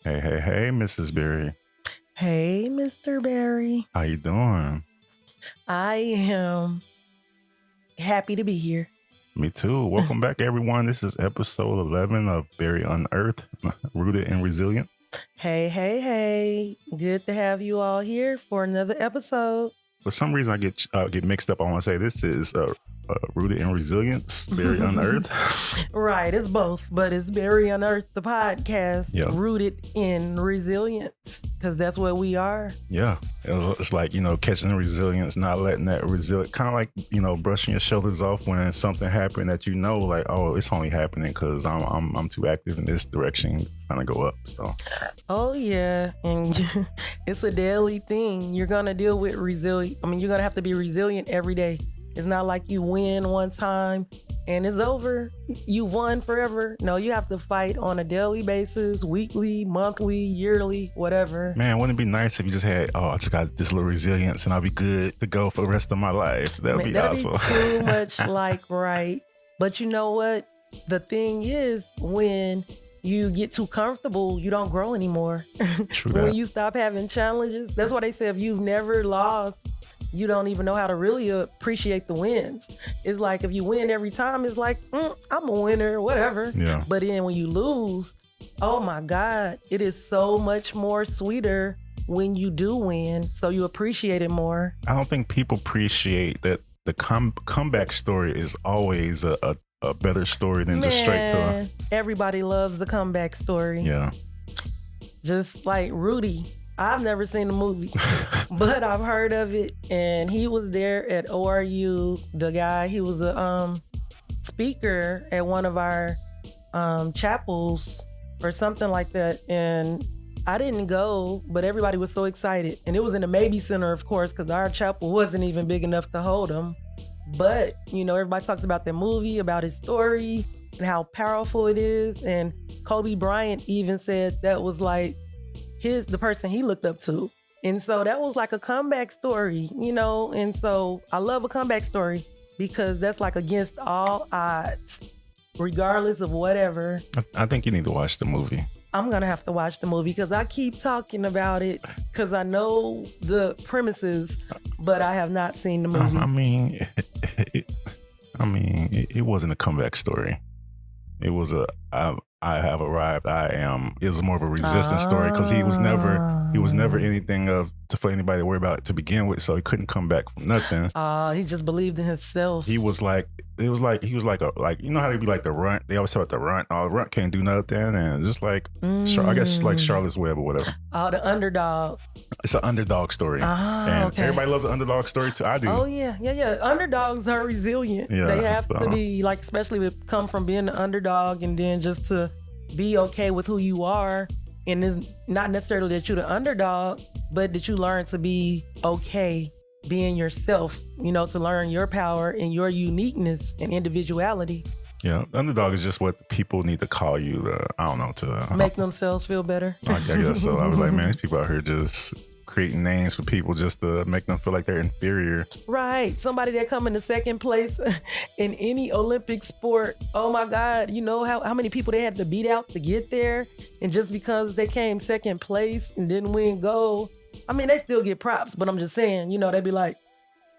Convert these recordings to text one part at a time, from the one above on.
Hey, Mrs. Berry. Hey, Mr. Berry. How you doing? I am happy to be here. Me too. Welcome back, everyone. This is episode 11 of Berry Unearthed, Rooted in Resilience. Hey. Good to have you all here for another episode. For some reason, I get mixed up. I want to say this is Rooted in Resilience, Berry Unearthed. Right, it's both, but it's Berry Unearthed, the podcast, Rooted in Resilience, because that's what we are. Yeah, it's like, catching the resilience, not letting that resilience, kind of like, brushing your shoulders off when something happened that like, oh, it's only happening because I'm too active in this direction, trying to go up. So. Oh yeah, and it's a daily thing. You're gonna deal with you're gonna have to be resilient every day. It's not like you win one time and it's over. You won forever. No, you have to fight on a daily basis, weekly, monthly, yearly, whatever. Man, wouldn't it be nice if you just had, I just got this little resilience and I'll be good to go for the rest of my life. That'd be awesome. Be too much right. But you know what? The thing is, when you get too comfortable, you don't grow anymore. True that. When you stop having challenges, that's why they say if you've never lost, you don't even know how to really appreciate the wins. It's like if you win every time, it's like, I'm a winner, whatever. Yeah. But then when you lose, oh my God, it is so much more sweeter when you do win. So you appreciate it more. I don't think people appreciate that the comeback story is always a better story than just straight to everybody loves the comeback story. Yeah. Just like Rudy. I've never seen the movie, but I've heard of it. And he was there at ORU. The guy, he was a speaker at one of our chapels or something like that. And I didn't go, but everybody was so excited. And it was in the Maybe Center, of course, because our chapel wasn't even big enough to hold him. But, everybody talks about the movie, about his story and how powerful it is. And Kobe Bryant even said that was like, the person he looked up to. And so that was like a comeback story, and so I love a comeback story because that's like against all odds, regardless of whatever. I think you need to watch the movie. I'm going to have to watch the movie because I keep talking about it because I know the premises, but I have not seen the movie. It wasn't a comeback story. It was I have arrived. I am. It was more of a resistance story because he was never anything for anybody to worry about to begin with. So he couldn't come back from nothing. He just believed in himself. He was like how they be like the runt. They always talk about the runt. Oh, the runt can't do nothing, and just like I guess it's like Charlotte's Web or whatever. Oh, the underdog. It's an underdog story, and everybody loves an underdog story too. I do. Oh yeah. Underdogs are resilient. Yeah, they have to be like, especially with come from being an underdog and then just to be okay with who you are. And it's not necessarily that you're the underdog, but that you learn to be okay being yourself, to learn your power and your uniqueness and individuality. Yeah, underdog is just what the people need to call you, to make themselves feel better. I guess so. I was like, man, these people out here just creating names for people just to make them feel like they're inferior. Right. Somebody that come in the second place in any Olympic sport. Oh my God. You know how many people they had to beat out to get there? And just because they came second place and didn't win gold, they still get props, but I'm just saying, they'd be like,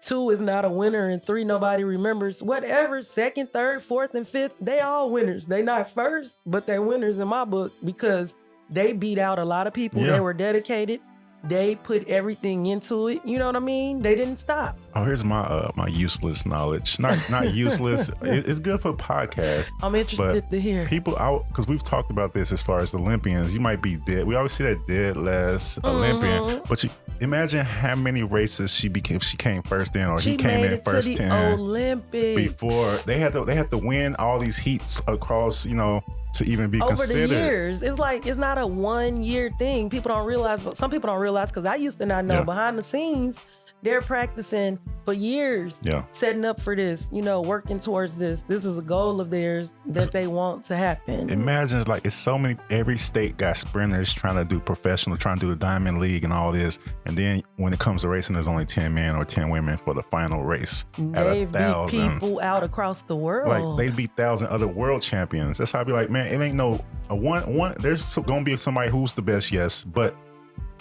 2 is not a winner and 3 nobody remembers. Whatever, 2nd, 3rd, 4th, and 5th, they all winners. They not first, but they're winners in my book because they beat out a lot of people. Yeah. They were dedicated. They put everything into it. You know what I mean? They didn't stop. Oh, here's my my useless knowledge. Not useless. It's good for podcasts. I'm interested to hear. People out, because we've talked about this as far as the Olympians. You might be dead. We always see that dead last Olympian. But imagine how many races she came first in, or he came in first 10. Olympics. Before they had to win all these heats across, to even be considered. Over the years. It's like, it's not a 1 year thing. People don't realize, but some people don't realize, because I used to not know behind the scenes, They're practicing for years, setting up for this, working towards this. This is a goal of theirs that they want to happen. Imagine it's so many, every state got sprinters trying to do professional, trying to do the Diamond League and all this. And then when it comes to racing, there's only 10 men or 10 women for the final race. They beat people out across the world. Like they beat 1,000 other world champions. That's how I be like, man, it ain't no one. There's going to be somebody who's the best, yes, but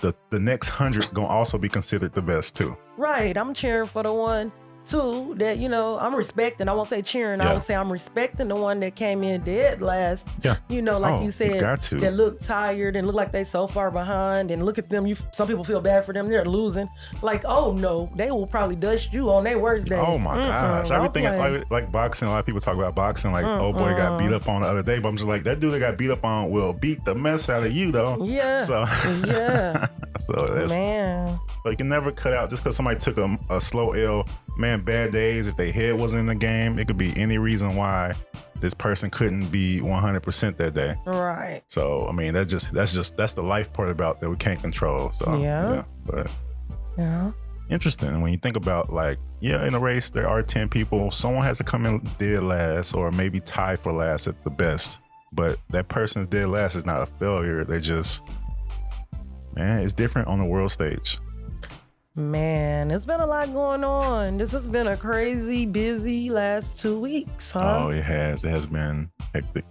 the next 100 gonna also be considered the best too. Right. I'm cheering for the one too that I'm respecting. I won't say cheering. I would say I'm respecting the one that came in dead last. Yeah. You said, that look tired and look like they so far behind. And look at them. Some people feel bad for them. They're losing. Like, oh no, they will probably dust you on their worst day. Oh my gosh. I be thinking like boxing. A lot of people talk about boxing. Like, oh boy, got beat up on the other day. But I'm just like, that dude that got beat up on will beat the mess out of you though. Yeah. So yeah. So that's, man. But you can never cut out just because somebody took a slow L. Man, bad days. If their head wasn't in the game, it could be any reason why this person couldn't be 100% that day. Right. So I mean, that's the life part about that we can't control. So but interesting when you think about in a race there are 10 people. Someone has to come in dead last or maybe tie for last at the best. But that person's dead last is not a failure. They just, man, it's different on the world stage. Man, it's been a lot going on. This has been a crazy, busy last 2 weeks, huh? Oh, it has. It has been hectic.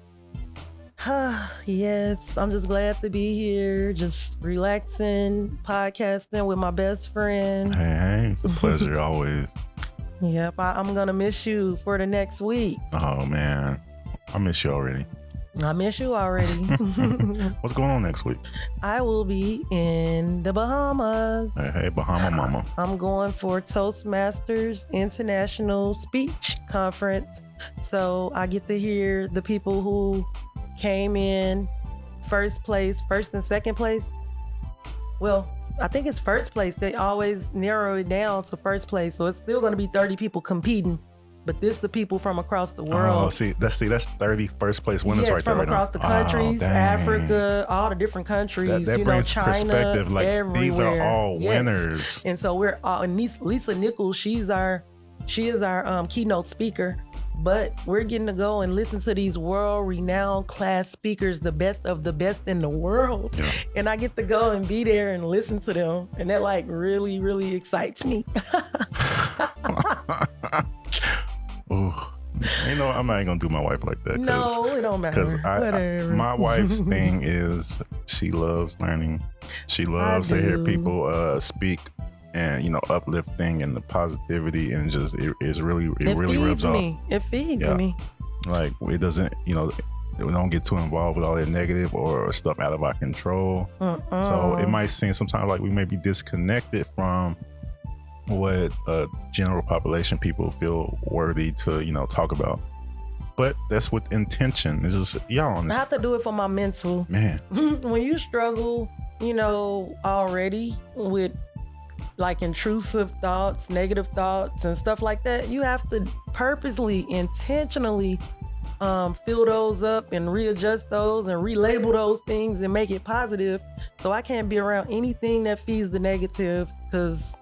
Yes, I'm just glad to be here, just relaxing, podcasting with my best friend. Hey, it's a pleasure always. Yep, I'm going to miss you for the next week. Oh, man. I miss you already. I miss you already. What's going on next week? I will be in the Bahamas. Hey, Bahama Mama. I'm going for Toastmasters International Speech Conference. So I get to hear the people who came in first and second place. Well, I think it's first place. They always narrow it down to first place. So it's still going to be 30 people competing. But this the people from across the world. Oh, that's 30 first place winners right there. From across the countries, Africa, all the different countries. That brings China, perspective. Like everywhere. These are all winners. And so we're all. And Lisa Nichols, she is our keynote speaker. But we're getting to go and listen to these world-renowned class speakers, the best of the best in the world. Yeah. And I get to go and be there and listen to them. And that really, really excites me. Oh, I'm not even gonna do my wife like that. No, it don't matter. Because my wife's thing is she loves learning. She loves to hear people speak and uplifting and the positivity and just it really rubs off. It feeds me. Like it doesn't, we don't get too involved with all that negative or stuff out of our control. So it might seem sometimes like we may be disconnected from what general population people feel worthy to talk about, but that's with intention. It's just y'all understand. I have to do it for my mental, man. When you struggle already with like intrusive thoughts, negative thoughts and stuff like that, you have to purposely, intentionally fill those up and readjust those and relabel those things and make it positive. So I can't be around anything that feeds the negative because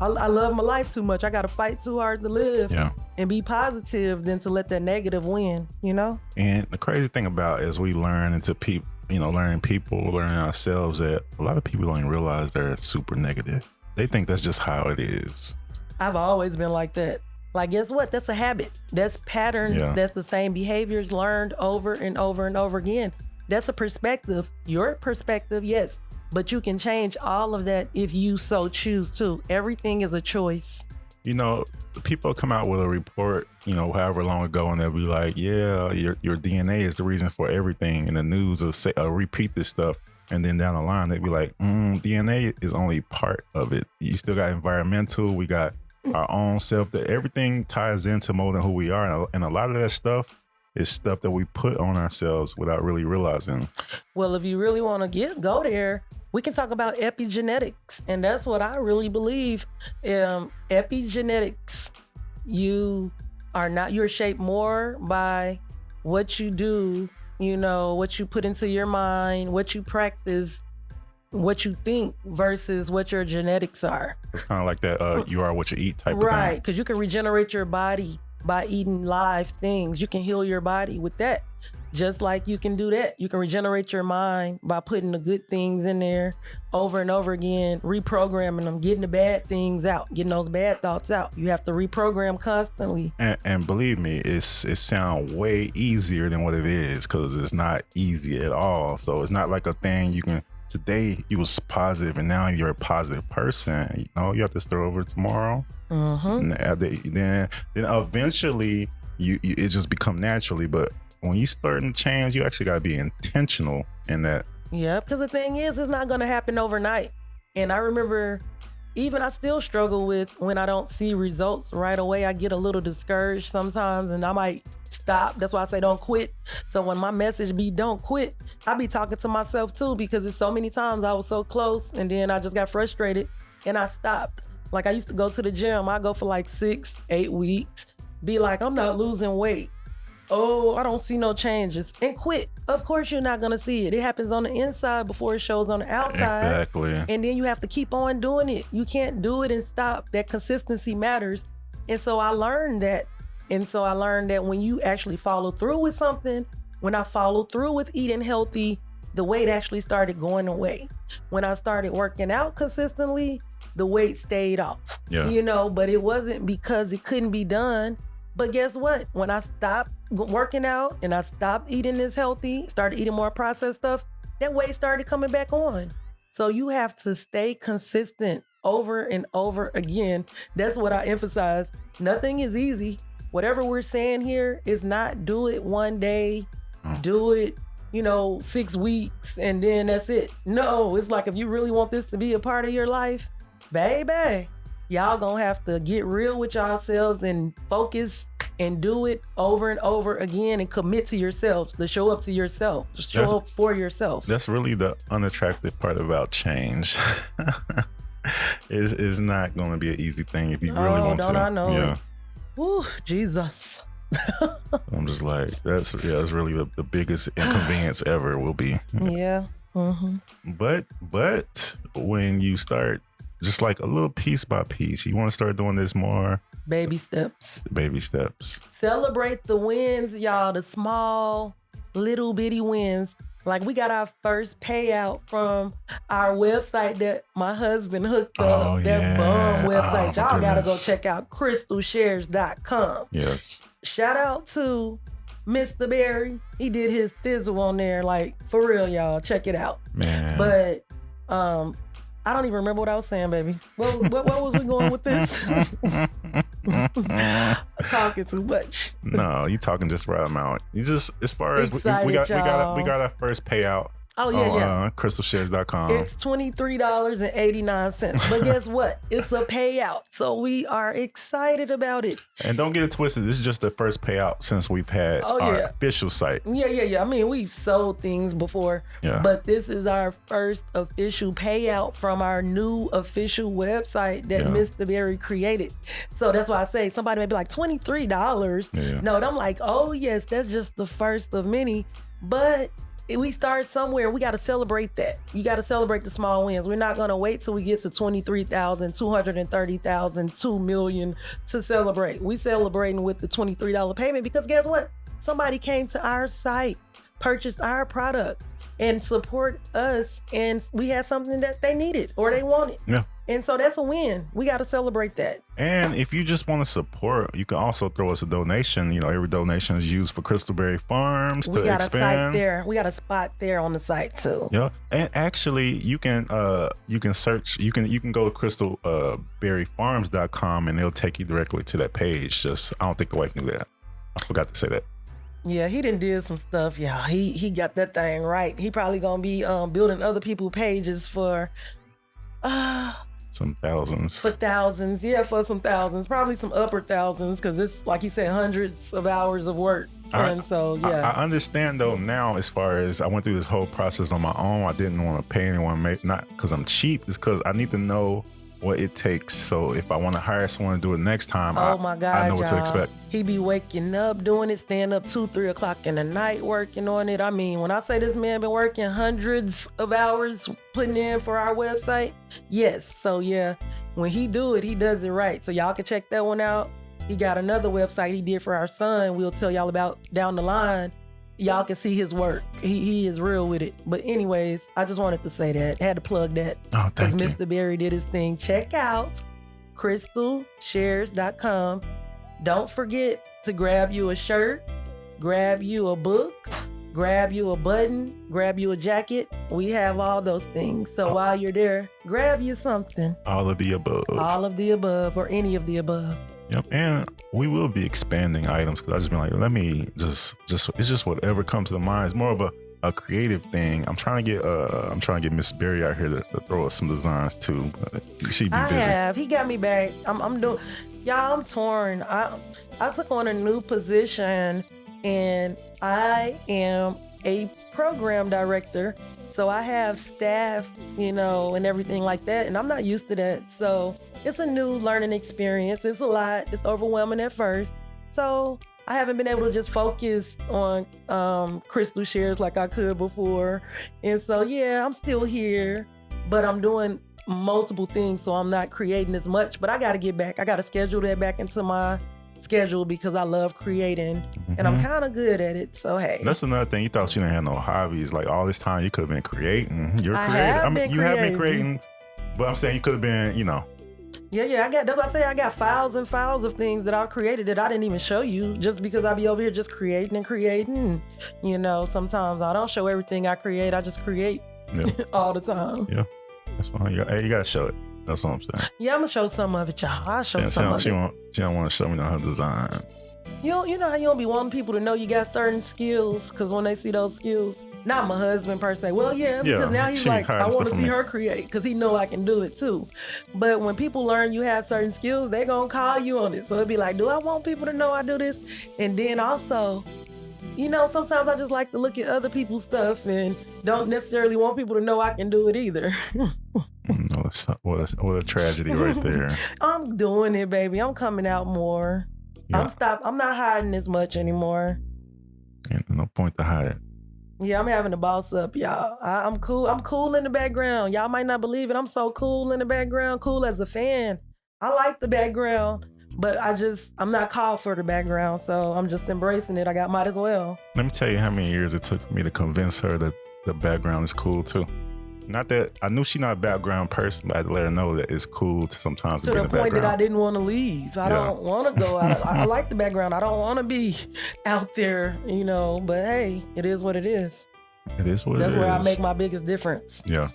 I love my life too much. I got to fight too hard to live and be positive than to let that negative win, And the crazy thing about as we learn into people, learning ourselves, that a lot of people don't even realize they're super negative. They think that's just how it is. I've always been like that. Like, guess what? That's a habit. That's patterns. Yeah. That's the same behaviors learned over and over and over again. That's a perspective. Your perspective, yes. But you can change all of that if you so choose to. Everything is a choice. People come out with a report, however long ago, and they'll be like, yeah, your DNA is the reason for everything. And the news will say, repeat this stuff. And then down the line, they'd be like, DNA is only part of it. You still got environmental. We got our own self. That everything ties into molding who we are. And a lot of that stuff is stuff that we put on ourselves without really realizing. Well, if you really want to go there, we can talk about epigenetics. And that's what I really believe. Epigenetics, you're shaped more by what you do, what you put into your mind, what you practice, what you think versus what your genetics are. It's kind of like that you are what you eat type of Right, thing. because you can regenerate your body by eating live things. You can heal your body with that. Just like you can do that. You can regenerate your mind by putting the good things in there over and over again, reprogramming them, getting the bad things out, getting those bad thoughts out. You have to reprogram constantly. And believe me, it sounds way easier than what it is, because it's not easy at all. So it's not like a thing you can, today you was positive and now you're a positive person. You know, you have to start over tomorrow. Mm-hmm. And then eventually it just become naturally. But when you start to change, you actually got to be intentional in that. Yeah, because the thing is, it's not going to happen overnight. And I remember, even I still struggle with when I don't see results right away. I get a little discouraged sometimes and I might stop. That's why I say don't quit. So when my message be don't quit, I be talking to myself too, because it's so many times I was so close and then I just got frustrated and I stopped. Like I used to go to the gym. I go for like 6-8 weeks, be like, I'm not losing weight. Oh, I don't see no changes, and quit. Of course you're not gonna see it. It happens on the inside before it shows on the outside. Exactly. And then you have to keep on doing it. You can't do it and stop. That consistency matters. And so I learned that. And so I learned that when you actually follow through with something, when I followed through with eating healthy, the weight actually started going away. When I started working out consistently, the weight stayed off. Yeah. You know, but it wasn't because it couldn't be done. But guess what? When I stopped working out and I stopped eating this healthy, started eating more processed stuff, that weight started coming back on. So you have to stay consistent over and over again. That's what I emphasize. Nothing is easy. Whatever we're saying here is not do it one day, do it, 6 weeks, and then that's it. No, it's like if you really want this to be a part of your life, baby, y'all gonna have to get real with yourselves and focus and do it over and over again and commit to yourselves, to show up to yourself, to show up for yourself. That's really the unattractive part about change. It's not going to be an easy thing if you really want to. Don't I know? Yeah. Ooh, Jesus. I'm just like, that's really the biggest inconvenience ever will be. Yeah. Mm-hmm. But when you start just like a little piece by piece, you want to start doing this more. Baby steps. Baby steps. Celebrate the wins, y'all. The small, little bitty wins. Like we got our first payout from our website that my husband hooked up. That bomb website. Y'all gotta go check out crystalshares.com. Yes. Shout out to Mr. Berry. He did his thizzle on there. Like for real, y'all. Check it out. Man. But I don't even remember what I was saying, baby. What was we going with this? Talking too much. No, you talking just right amount. You just, as far as Excited, we got our first payout. Oh yeah. crystalshares.com. It's $23.89. But guess what? It's a payout. So we are excited about it. And don't get it twisted. This is just the first payout since we've had our official site. Yeah. I mean, we've sold things before, but this is our first official payout from our new official website that Mr. Berry created. So that's why I say somebody may be like $23. Yeah. No, and I'm like, oh yes, that's just the first of many. But we start somewhere. We got to celebrate that. You got to celebrate the small wins. We're not going to wait till we get to 23,000, 230,000, 2 million to celebrate. We celebrating with the $23 payment because guess what? Somebody came to our site, purchased our product, and support us, and we had something that they needed or they wanted. Yeah. And so that's a win. We got to celebrate that. And if you just want to support, you can also throw us a donation. Every donation is used for Crystalberry Farms to expand. We got a site there. We got a spot there on the site too. Yeah, and actually, you can search. You can go to crystalberryfarms.com and they'll take you directly to that page. Just I don't think the wife knew that. I forgot to say that. Yeah, he did some stuff. Yeah, he got that thing right. He probably gonna be building other people's pages for some thousands. For thousands, for some thousands, probably some upper thousands, because it's like he said, hundreds of hours of work. And so, I understand though now, as far as I went through this whole process on my own, I didn't want to pay anyone, not because I'm cheap, it's because I need to know what it takes. So if I want to hire someone to do it next time, Oh my God, I know what to y'all. expect. He be waking up doing it, staying up 2-3 o'clock in the night working on it. I mean, when I say this man been working hundreds of hours putting in for our website, yes. So yeah, when he do it, he does it right. So y'all can check that one out. He got another website he did for our son. We'll tell y'all about down the line. Y'all can see his work. He is real with it. But anyways, I just wanted to say that. Had to plug that. Oh, thank you. Mr. Berry did his thing. Check out crystalshares.com. Don't forget to grab you a shirt, grab you a book, grab you a button, grab you a jacket. We have all those things. So while you're there, grab you something. All of the above. All of the above or any of the above. Yep, and we will be expanding items because I just been like, let me just it's just whatever comes to mind. It's more of a creative thing. I'm trying to get Miss Berry out here to throw us some designs too. She'd be busy. He got me back. I'm doing, y'all. I'm torn. I took on a new position, and I am a program director. So I have staff, and everything like that. And I'm not used to that. So it's a new learning experience. It's a lot. It's overwhelming at first. So I haven't been able to just focus on crystal shares like I could before. And so, yeah, I'm still here, but I'm doing multiple things. So I'm not creating as much, but I got to get back. I got to schedule that back into my schedule because I love creating and I'm kind of good at it. So hey, that's another thing. You thought you didn't have no hobbies. Like all this time you could have been creating. You're creating. Have been creating, but I'm saying you could have been, Yeah, that's what I say. I got files and files of things that I created that I didn't even show you just because I be over here just creating and creating. Sometimes I don't show everything I create. I just create all the time. Yeah, that's fine. You gotta show it. That's what I'm saying. Yeah, I'm gonna show some of it, y'all. I'll show some of it. She don't want to show me her design. You know how you don't be wanting people to know you got certain skills because when they see those skills, not my husband per se. Well, yeah, because now he's like, I want to see her create because he know I can do it too. But when people learn you have certain skills, they gonna call you on it. So it'd be like, do I want people to know I do this? And then also, sometimes I just like to look at other people's stuff and don't necessarily want people to know I can do it either. No, what a tragedy right there. I'm doing it, baby. I'm coming out more. Yeah. I'm not hiding as much anymore. And no point to hide it. Yeah, I'm having to boss up, y'all. I'm cool. I'm cool in the background. Y'all might not believe it. I'm so cool in the background. Cool as a fan. I like the background, but I'm not called for the background. So I'm just embracing it. might as well. Let me tell you how many years it took for me to convince her that the background is cool too. Not that I knew she's not a background person, but I had to let her know that it's cool to sometimes to be in the background. To the point that I didn't want to leave. I don't want to go out. I like the background. I don't want to be out there, but hey, it is what it is. It is what it is. That's where I make my biggest difference. Yeah.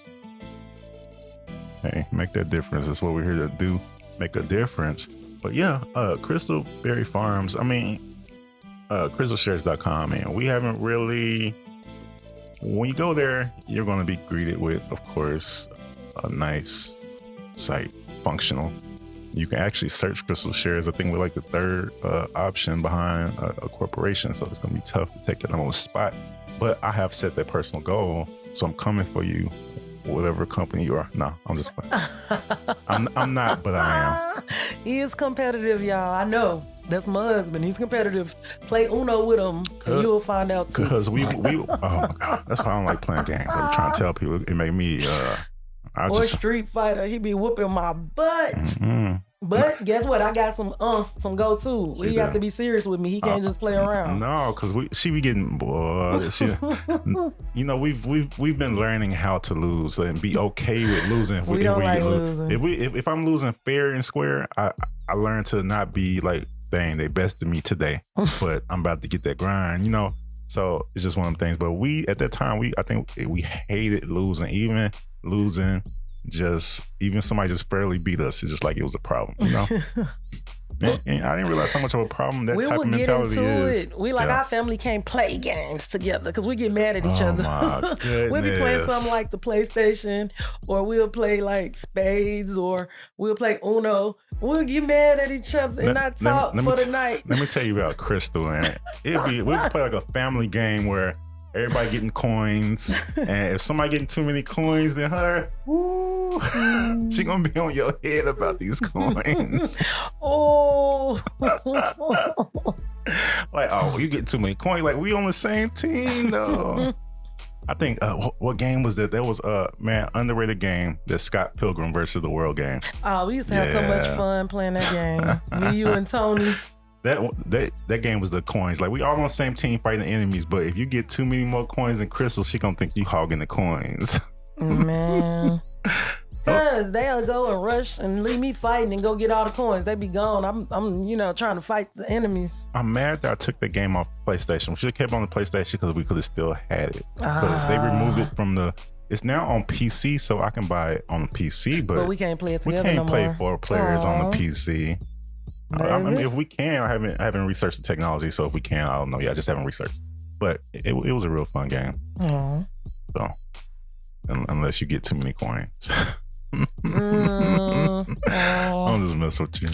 Hey, make that difference. That's what we're here to do. Make a difference. But yeah, Crystal Berry Farms, crystalshares.com, and we haven't really... When you go there, you're going to be greeted with, of course, a nice site, functional. You can actually search Crystal Shares. I think we're like the third option behind a corporation, so it's going to be tough to take that on the spot. But I have set that personal goal, so I'm coming for you, whatever company you are. No, I'm just playing. I'm not, but I am. He is competitive, y'all. I know. That's my husband. He's competitive. Play Uno with him, and you'll find out too. Because we oh my God, that's why I don't like playing games. I'm trying to tell people it make me Street Fighter. He be whooping my butt. Mm-hmm. But guess what? I got some go to. He have to be serious with me. He can't just play around. No, because she be getting bored. We've been learning how to lose and be okay with losing. We don't like losing. If I'm losing fair and square, I learn to not be like, dang, they bested me today, but I'm about to get that grind, So it's just one of the things. But we at that time, I think we hated losing, even somebody just fairly beat us. It's just like it was a problem, And I didn't realize how much of a problem that type of mentality is. Our family can't play games together because we get mad at each other. We'll be playing something like the PlayStation, or we'll play like spades, or we'll play Uno. We'll get mad at each other and not talk for the night. Let me tell you about Crystal. And we'll play like a family game where everybody getting coins, and if somebody getting too many coins, then her, Ooh, she gonna be on your head about these coins. Oh. Like, oh, you get too many coins. Like, we on the same team though. I think what game was that? That was man, underrated game, the Scott Pilgrim versus the World game. Oh, we used to have so much fun playing that game. Me, you, and Tony. That game was the coins. Like, we all on the same team fighting the enemies, but if you get too many more coins than Crystal, she gonna think you hogging the coins. Man. Cause they'll go and rush and leave me fighting and go get all the coins. They be gone. I'm trying to fight the enemies. I'm mad that I took the game off the PlayStation. We should have kept on the PlayStation because we could have still had it. Because they removed it from it's now on PC, so I can buy it on the PC, but we can't play it together. We can't play 4 players on the PC. I mean, if we can, I haven't researched the technology, so if we can, I don't know. Yeah, I just haven't researched. But it was a real fun game. So, unless you get too many coins. I'm just messing with you.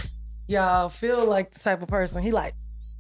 Y'all feel like the type of person. He like,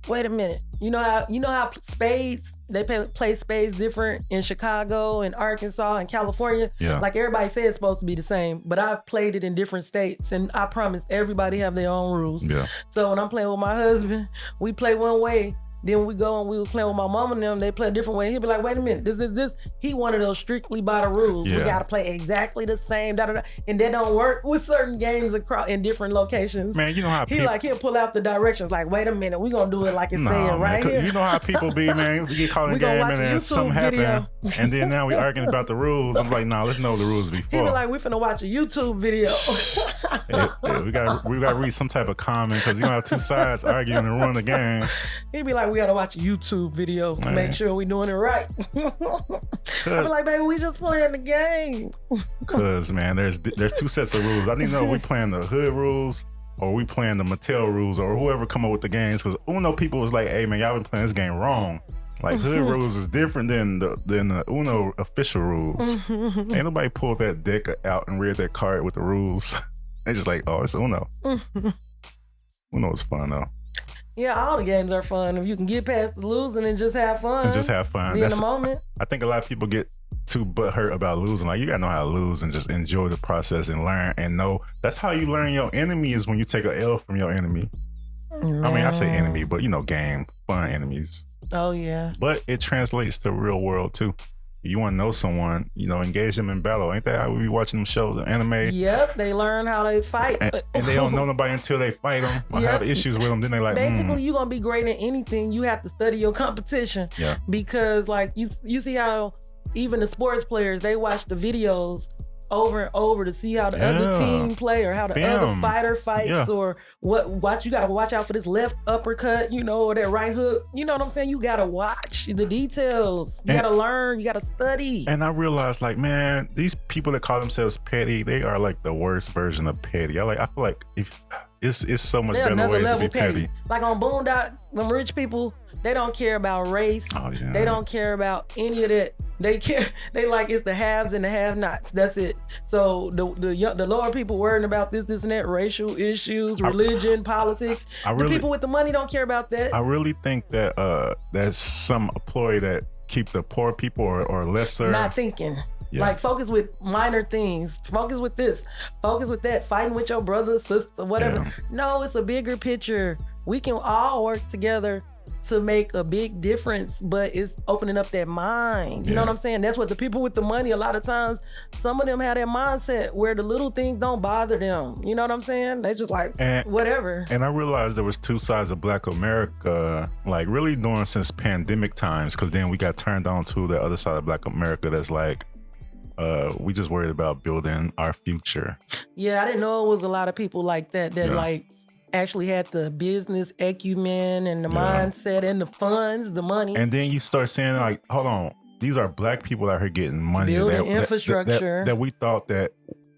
wait a minute. You know how spades, they play spades different in Chicago and Arkansas and California. Yeah. Like everybody says it's supposed to be the same, but I've played it in different states, and I promise everybody have their own rules. Yeah. So when I'm playing with my husband, we play one way. Then we go and we was playing with my mom and them. They play a different way. He'll be like, wait a minute, this. He one of those strictly by the rules. Yeah. We got to play exactly the same, and that don't work with certain games in different locations. Man, you know how he'll pull out the directions like, wait a minute, we gonna do it like it's saying right here. You know how people be, man. We get caught in the game and then something happen. And then now we arguing about the rules. I'm like, nah, let's know the rules before. He be like, we finna watch a YouTube video. we gotta read some type of comment because you don't have two sides arguing and run the game. He be like, we gotta watch a YouTube video to make sure we doing it right. I be like, baby, we just playing the game. Cause man, there's 2 sets of rules. I need to know if we playing the hood rules or we playing the Mattel rules or whoever come up with the games. Cause Uno people was like, hey man, y'all been playing this game wrong. Like hood rules is different than the Uno official rules. Ain't nobody pulled that deck out and read that card with the rules. They just like, oh, it's Uno. Uno is fun though. Yeah, all the games are fun. If you can get past the losing and just have fun. Be in the moment. I think a lot of people get too butthurt about losing. Like, you gotta know how to lose and just enjoy the process and learn and know. That's how you learn your enemy, is when you take an L from your enemy. I mean, I say enemy, but game, fun enemies. Oh, yeah. But it translates to real world too. You want to know someone, engage them in battle. Ain't that how we be watching them shows, the anime? Yep, they learn how they fight. And they don't know nobody until they fight them or have issues with them. Then they like, basically, you're going to be great at anything. You have to study your competition. Yeah. Because like you see how even the sports players, they watch the videos over and over to see how the other team play or how the other fighter fights or what you got to watch out for this left uppercut, or that right hook. You know what I'm saying? You got to watch the details. You got to learn. You got to study. And I realized, like, man, these people that call themselves petty, they are like the worst version of petty. I feel like it's so much better ways to be petty. Like on Boondock, them rich people, they don't care about race. Oh, yeah. They don't care about any of that. They care. They like it's the haves and the have-nots. That's it. So the lower people worrying about this and that, racial issues, religion, politics. The people with the money don't care about that. I really think that there's some employee that keep the poor people or lesser not thinking. Yeah. Like focus with minor things. Focus with this. Focus with that. Fighting with your brother, sister, whatever. Yeah. No, it's a bigger picture. We can all work together to make a big difference, but it's opening up that mind. You know what I'm saying? That's what the people with the money, a lot of times, some of them have that mindset where the little things don't bother them. You know what I'm saying? They just like, whatever. And I realized there was 2 sides of Black America, like really during since pandemic times, because then we got turned on to the other side of Black America that's like, we just worried about building our future. Yeah, I didn't know it was a lot of people like that like actually had the business acumen and the mindset and the funds, the money. And then you start saying like, hold on, these are Black people out here getting money. Building infrastructure. That we thought that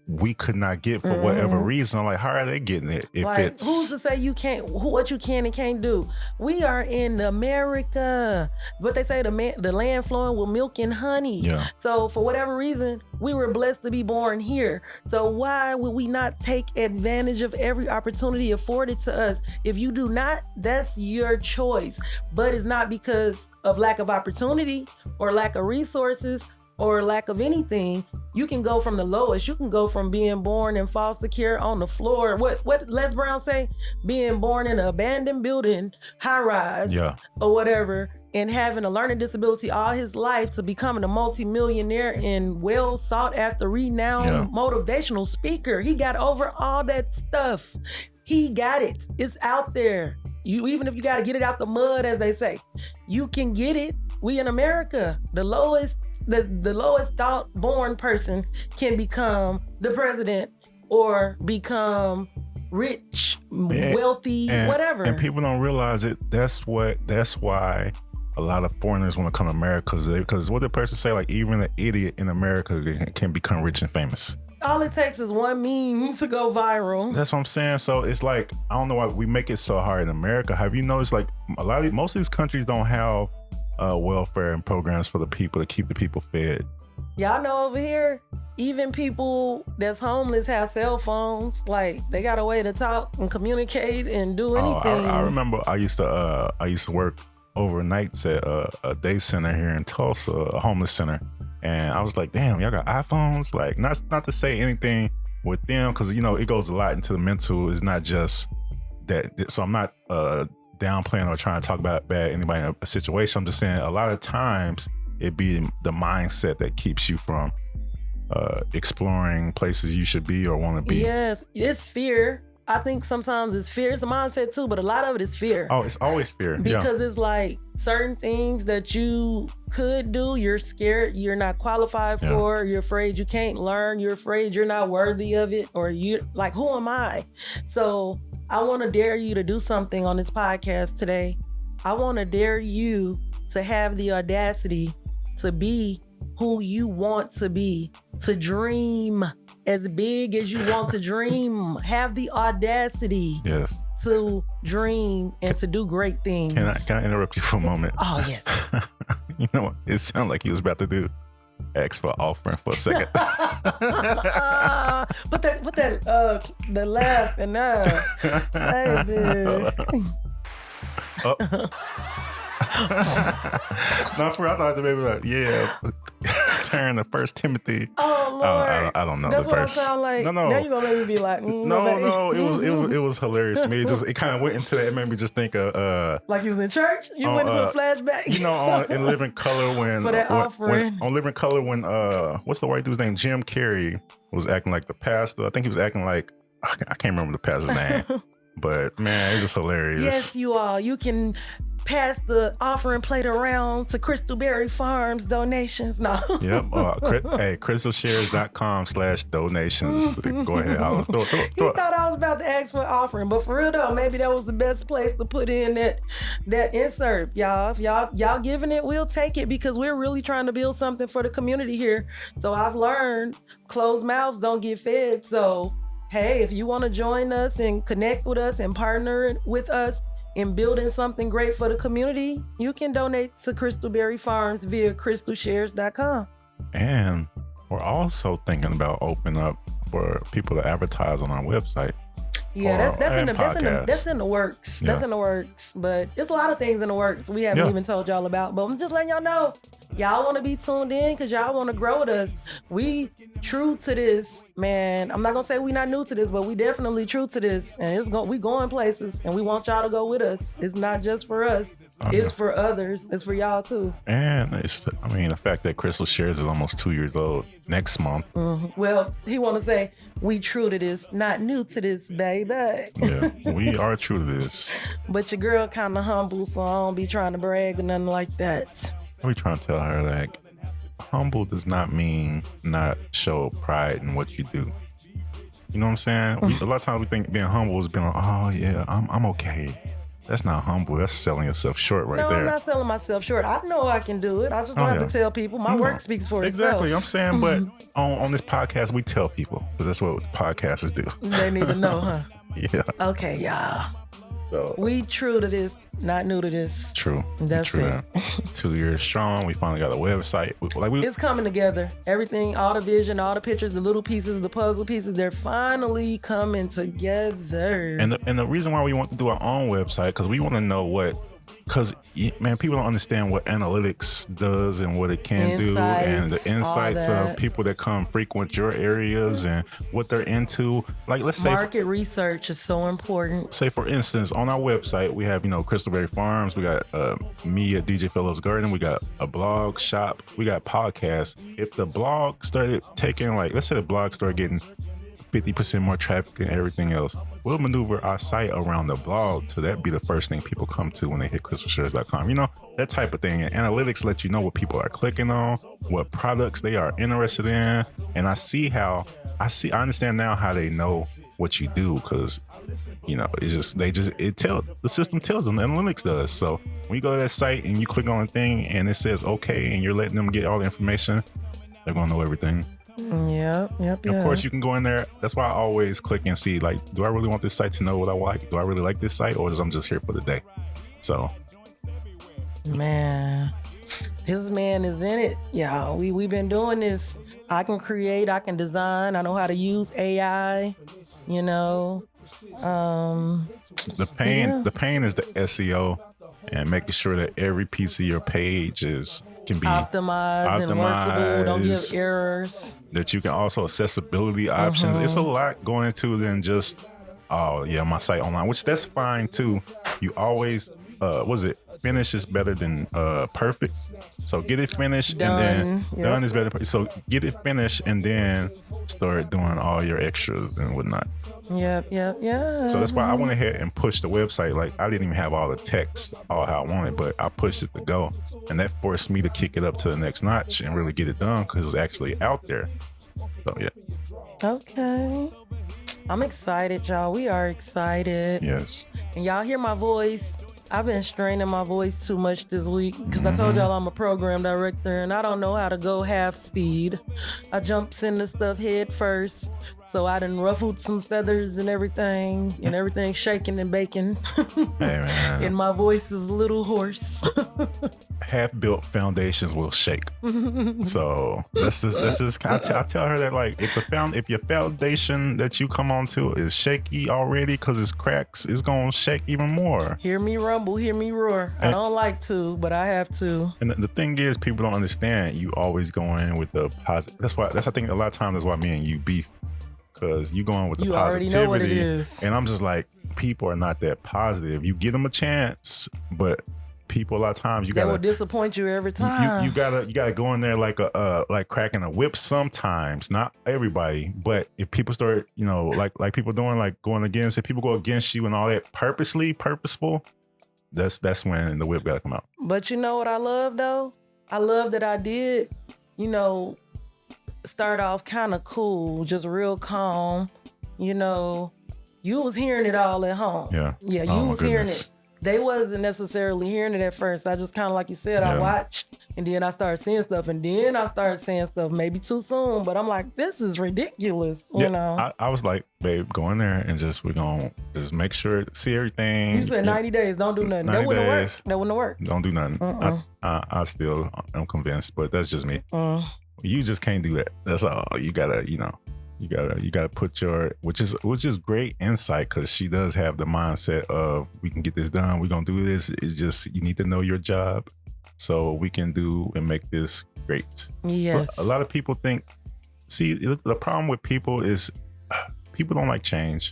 we could not get for whatever reason. Like, how are they getting it if it's... Who's to say you can't, what you can and can't do? We are in America. But they say the land flowing with milk and honey. Yeah. So for whatever reason, we were blessed to be born here. So why would we not take advantage of every opportunity afforded to us? If you do not, that's your choice. But it's not because of lack of opportunity or lack of resources or lack of anything. You can go from the lowest. You can go from being born in foster care on the floor. What Les Brown say? Being born in an abandoned building, high rise, or whatever, and having a learning disability all his life to becoming a multimillionaire and well sought after, renowned motivational speaker. He got over all that stuff. He got it. It's out there. Even if you got to get it out the mud, as they say, you can get it. We in America, the lowest thought born person can become the president or become rich, wealthy, whatever. And people don't realize it. That's why a lot of foreigners want to come to America, because what the person say, like, even an idiot in America can become rich and famous. All it takes is one meme to go viral. That's what I'm saying. So it's like, I don't know why we make it so hard in America. Have you noticed, like, most of these countries don't have welfare and programs for the people to keep the people fed? Y'all know over here, even people that's homeless have cell phones. Like, they got a way to talk and communicate and do anything. I remember I used to work overnights at a day center here in Tulsa, a homeless center. And I was like, damn, y'all got iPhones? Like, not to say anything with them, because, you know, it goes a lot into the mental. It's not just that. So I'm not downplaying or trying to talk about anybody in a situation. I'm just saying a lot of times it be the mindset that keeps you from exploring places you should be or want to be. Yes, it's fear. I think sometimes it's fear. It's the mindset too, but a lot of it is fear. Oh, it's always fear. Because it's like certain things that you could do, you're scared, you're not qualified for, you're afraid you can't learn, you're afraid you're not worthy of it, or you like, who am I? So I want to dare you to do something on this podcast today. I want to dare you to have the audacity to be who you want to be, to dream as big as you want to dream. Have the audacity to dream and to do great things. Can I interrupt you for a moment? Oh, yes. You know what? It sounded like he was about to do ask for offering for a second. Put that the laugh and baby. No, I thought the baby like, turn to 1 Timothy. Oh Lord, I don't know. That's the what verse. I sound like. No. Now you gonna make me be like, no. It was hilarious to me. It kind of went into that. It made me just think of like he was in church. You went into a flashback. You know, in Living Color when for that offering. On Living Color when what's the white dude's name? Jim Carrey was acting like the pastor. I think he was acting like, I can't remember the pastor's name. But man, it's just hilarious. Yes, you all. You can pass the offering plate around to Crystal Berry Farms donations. No. Yep. Hey, crystalshares.com/donations. Go ahead. He thought I was about to ask for an offering, but for real though, maybe that was the best place to put in that insert, y'all. If y'all giving it, we'll take it, because we're really trying to build something for the community here. So I've learned closed mouths don't get fed. So hey, if you want to join us and connect with us and partner with us in building something great for the community, you can donate to Crystal Berry Farms via crystalshares.com. And we're also thinking about opening up for people to advertise on our website. Yeah, that's in the works. Yeah. That's in the works. But it's a lot of things in the works we haven't even told y'all about. But I'm just letting y'all know. Y'all want to be tuned in because y'all want to grow with us. We true to this, man. I'm not gonna say we not new to this, but we definitely true to this. And we going places, and we want y'all to go with us. It's not just for us. It's for others. It's for y'all too. And the fact that Crystal Shares is almost 2 years old next month. Mm-hmm. Well, he want to say we true to this, not new to this, baby. Yeah, we are true to this. But your girl kind of humble, so I don't be trying to brag or nothing like that. We trying to tell her that humble does not mean not show pride in what you do. You know what I'm saying? A lot of times we think being humble is being like, oh yeah, I'm okay. That's not humble. That's selling yourself short there. No, I'm not selling myself short. I know I can do it. I just don't have to tell people. My work speaks for itself. Exactly. I'm saying, but on this podcast, we tell people, because that's what podcasters do. They need to know, huh? Yeah. Okay, y'all. So we true to this, not new to this. True. That's true. it. 2 years strong. We finally got a website. It's coming together. Everything, all the vision, all the pictures, the little pieces, the puzzle pieces, they're finally coming together. And the reason why we want to do our own website, because we want to know what because man, people don't understand what analytics does and what it can do, and the insights of people that come frequent your areas and what they're into. Like, let's say market research is so important. Say for instance, on our website we have, Crystal Berry Farms, we got me at DJ Fellows Garden, we got a blog shop, we got podcasts. If the blog started taking, like, let's say the blog started getting 50% more traffic than everything else, we'll maneuver our site around the blog to that be the first thing people come to when they hit crystalshares.com. That type of thing. And analytics let you know what people are clicking on, what products they are interested in. And I understand now how they know what you do, because the system tells them, the analytics does. So when you go to that site and you click on a thing and it says okay, and you're letting them get all the information, they're gonna know everything. Yep. Of course, you can go in there. That's why I always click and see, like, do I really want this site to know what I like? Do I really like this site, or I'm just here for the day? So, man, this man is in it. Yeah, we've been doing this. I can create, I can design, I know how to use AI. The pain is the SEO and making sure that every piece of your page can be optimized and workable, don't give errors. That you can also accessibility options. It's a lot going into than just, my site online, which that's fine too. You always, finish is better than perfect. So get it finished and then done is better. So get it finished and then start doing all your extras and whatnot. Yep. So that's why I went ahead and pushed the website. Like, I didn't even have all the text all how I wanted, but I pushed it to go. And that forced me to kick it up to the next notch and really get it done, because it was actually out there. So, yeah. Okay. I'm excited, y'all. We are excited. Yes. And y'all hear my voice. I've been straining my voice too much this week because I told y'all I'm a program director and I don't know how to go half speed. I jumps into stuff head first. So I done ruffled some feathers and everything shaking and baking. Hey, man. And my voice is a little hoarse. Half-built foundations will shake. So that's just I tell her that, like, if your foundation that you come onto is shaky already because it's cracks, it's gonna shake even more. Hear me rumble, hear me roar. I don't like to, but I have to. And the thing is, people don't understand. You always go in with the positive. I think a lot of times that's why me and you beef. Because you going with the positivity, already know what it is. And I'm just like, people are not that positive. You give them a chance, but people a lot of times they will disappoint you every time. You gotta go in there like cracking a whip sometimes. Not everybody, but if people start, like people doing, like going against, if people go against you and all that purposeful, that's when the whip gotta come out. But you know what I love though? I love that I did, start off kind of cool, just real calm. You was hearing it all at home. Yeah, you was hearing it. They wasn't necessarily hearing it at first. I just kind of, like you said, I watched, and then I started seeing stuff, and then I started saying stuff maybe too soon, but I'm like, this is ridiculous, you know? I was like, babe, go in there and we're going to just make sure, see everything. You said 90 days, don't do nothing. That wouldn't work. That wouldn't work. Don't do nothing. I still am convinced, but that's just me. You just can't do that. That's all. You gotta put which is great insight, because she does have the mindset of, we can get this done. We're gonna do this. It's just, you need to know your job so we can do and make this great. Yes. But a lot of people think, the problem with people is people don't like change,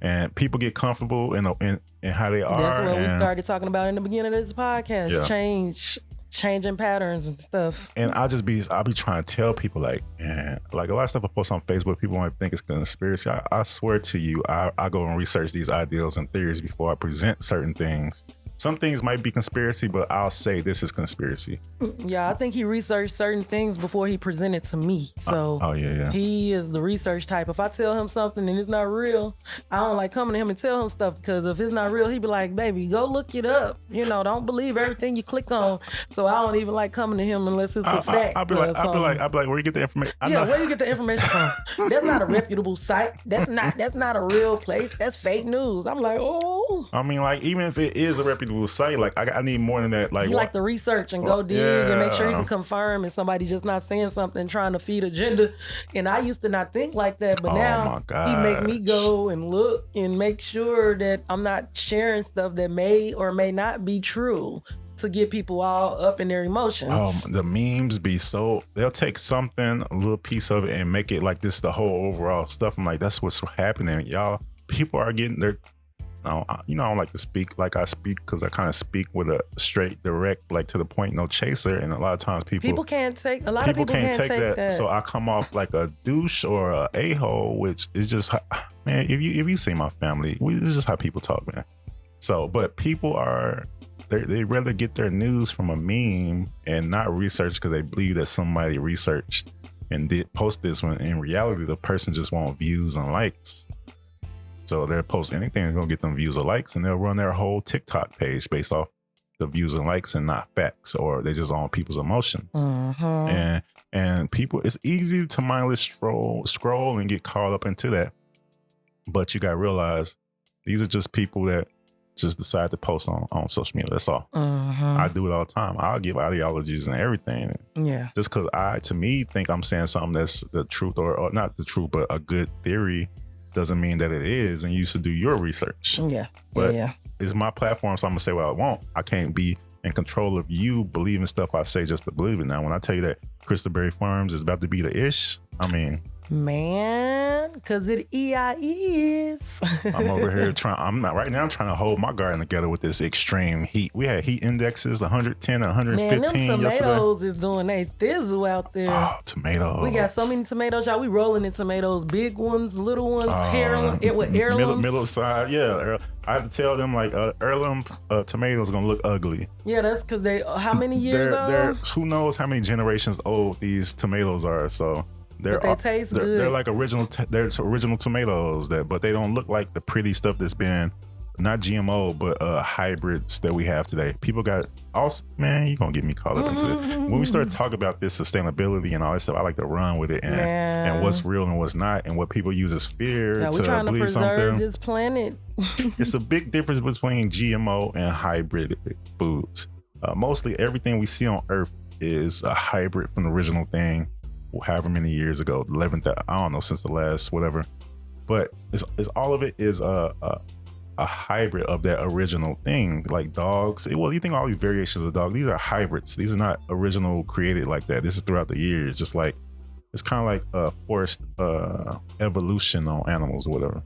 and people get comfortable in how they are. That's what we started talking about in the beginning of this podcast. Yeah. Changing patterns and stuff. And I'll be trying to tell people, like a lot of stuff I post on Facebook, people might think it's conspiracy. I swear to you, I go and research these ideals and theories before I present certain things. Some things might be conspiracy, but I'll say this is conspiracy. Yeah, I think he researched certain things before he presented to me. So he is the research type. If I tell him something and it's not real, I don't like coming to him and tell him stuff, because if it's not real, he'd be like, baby, go look it up. Don't believe everything you click on. So I don't even like coming to him unless it's a fact. I'll be like, where you get the information? Where you get the information from? That's not a reputable site. That's not a real place. That's fake news. I'm like, oh. I mean, like, even if it is a reputable reputable site. Like I need more than that. Like you like to research and go dig and make sure you can confirm and somebody just not saying something trying to feed agenda. And I used to not think like that, but now he make me go and look and make sure that I'm not sharing stuff that may or may not be true to get people all up in their emotions. The memes be they'll take something, a little piece of it, and make it like this the whole overall stuff. I'm like, that's what's happening, y'all. People are getting their, I don't like to speak like I speak because I kind of speak with a straight, direct, like to the point, no chaser. And a lot of times people can't take that. So I come off like a douche or a a-hole, which is just, man, if you see my family, it's just how people talk, man. So, but people they rather get their news from a meme and not research because they believe that somebody researched and did post this, when in reality, the person just want views and likes. So they'll post anything that's gonna get them views or likes, and they'll run their whole TikTok page based off the views and likes and not facts, or they just on people's emotions. And people, it's easy to mindless scroll and get caught up into that. But you gotta realize these are just people that just decide to post on social media. That's all. I do it all the time. I'll give ideologies and everything. Yeah. Just because to me, think I'm saying something that's the truth or not the truth, but a good theory doesn't mean that it is. And you should do your research. Yeah. But it's my platform, so I'm gonna say what I want. I can't be in control of you believing stuff I say just to believe it. Now, when I tell you that Crystal Berry Farms is about to be the ish, I mean, man, because it is. I'm over here trying to hold my garden together with this extreme heat. We had heat indexes 110 and 115 man, them tomatoes is doing a thizzle out there. Oh, tomatoes. We got so many tomatoes, y'all. We rolling in tomatoes, big ones, little ones, heirlooms. Middle side, yeah. I have to tell them like heirloom tomatoes gonna look ugly. Yeah, that's because how many years old? Who knows how many generations old these tomatoes are, so. But they taste good. They're like original tomatoes, but they don't look like the pretty stuff that's been not GMO, but hybrids that we have today. People got also, man, you're gonna get me caught up into it. When we start talking about this sustainability and all that stuff, I like to run with it and what's real and what's not, and what people use as fear to believe something. This planet. It's a big difference between GMO and hybrid foods. Mostly everything we see on Earth is a hybrid from the original thing. However many years ago, 11th, I don't know, since the last whatever, but it's all of it is a hybrid of that original thing, like dogs. You think all these variations of dog, these are hybrids. These are not original created like that. This is throughout the years, just like it's kind of like a forced evolution on animals or whatever.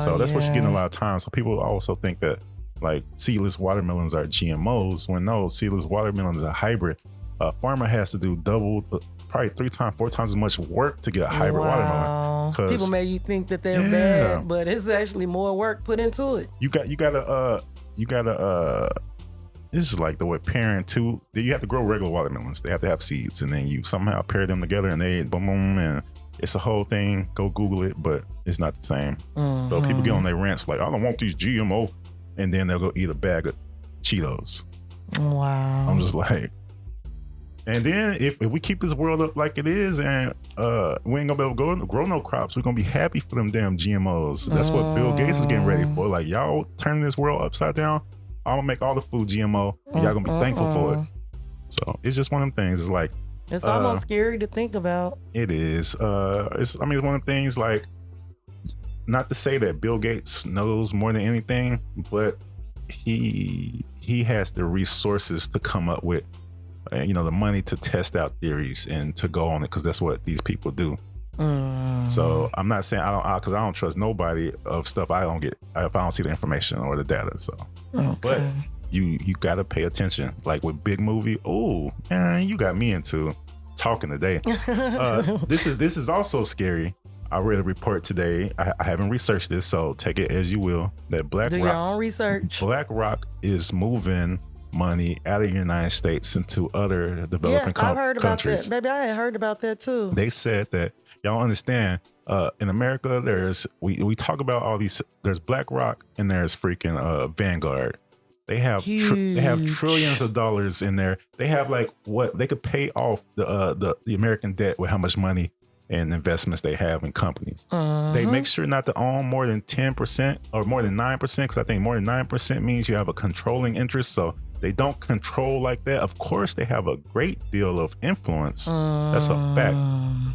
So that's what you're getting a lot of times. So people also think that like seedless watermelons are GMOs, when no, seedless watermelon is a hybrid. A farmer has to do double, probably 3 times, 4 times as much work to get a hybrid watermelon. People may think that they're bad, but it's actually more work put into it. You gotta this is like the way pairing two. You have to grow regular watermelons. They have to have seeds, and then you somehow pair them together, and they boom, and it's a whole thing. Go Google it, but it's not the same. So people get on their rants like, I don't want these GMO, and then they'll go eat a bag of Cheetos. Wow. I'm just like. And then if we keep this world up like it is, and we ain't gonna be able to grow no crops, we're gonna be happy for them damn GMOs. That's what Bill Gates is getting ready for. Like, y'all turning this world upside down, I'm gonna make all the food GMO, and y'all gonna be thankful for it. So it's just one of them things. It's like it's almost scary to think about. It is. It's one of them things. Like, not to say that Bill Gates knows more than anything, but he has the resources to come up with. The money to test out theories and to go on it, because that's what these people do. So I'm not saying because I don't trust nobody of stuff I don't get if I don't see the information or the data. So, but you gotta pay attention. Like with Big Movie, oh man, you got me into talking today. This is also scary. I read a report today. I haven't researched this, so take it as you will. That BlackRock, do your own research. BlackRock is moving money out of the United States into other developing countries. I've heard about that. Baby, I had heard about that too. They said that, y'all understand, in America, we talk about all these, there's BlackRock and there's freaking Vanguard. They have trillions of dollars in there. They have like what they could pay off the American debt with how much money and investments they have in companies. They make sure not to own more than 10% or more than 9%, because I think more than 9% means you have a controlling interest. So they don't control like that. Of course, they have a great deal of influence. That's a fact.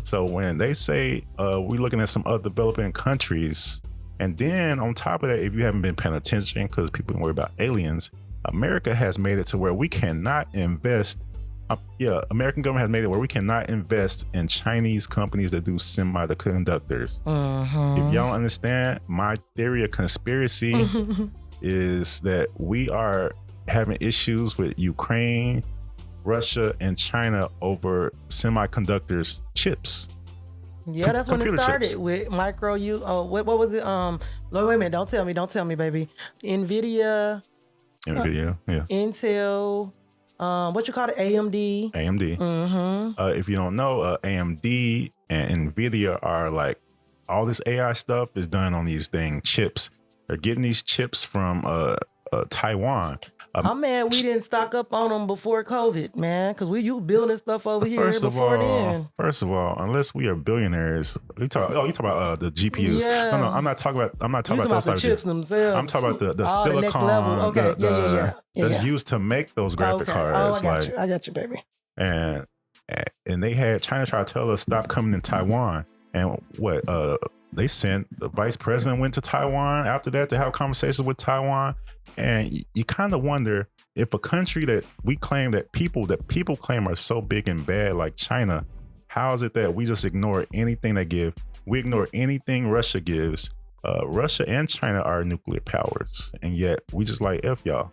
So when they say we're looking at some other developing countries, and then on top of that, if you haven't been paying attention, because people worry about aliens, America has made it to where we cannot invest. American government has made it where we cannot invest in Chinese companies that do semiconductors. If y'all don't understand, my theory of conspiracy is that we are having issues with Ukraine, Russia, and China over semiconductors chips. Yeah, that's when it started chips. with micro. What was it? Wait a minute! Don't tell me, baby. Nvidia, yeah. Intel. What you call it? AMD. If you don't know, AMD and Nvidia are like, all this AI stuff is done on these chips. They're getting these chips from Taiwan. I'm mad we didn't stock up on them before COVID, man, because you building stuff over here before then. First of all, unless we are billionaires, you talk about the GPUs. Yeah. No, I'm not talking about those the chips themselves. I'm talking about the silicon. silicon. Okay, that's used to make those graphic cards. I got you, baby. And they had China try to tell us stop coming to Taiwan, and they sent the vice president went to Taiwan after that to have conversations with Taiwan. And you kind of wonder if a country that we claim that people claim are so big and bad like China, how is it that we just ignore anything they give? We ignore anything Russia gives. Russia and China are nuclear powers, and yet we just like F y'all.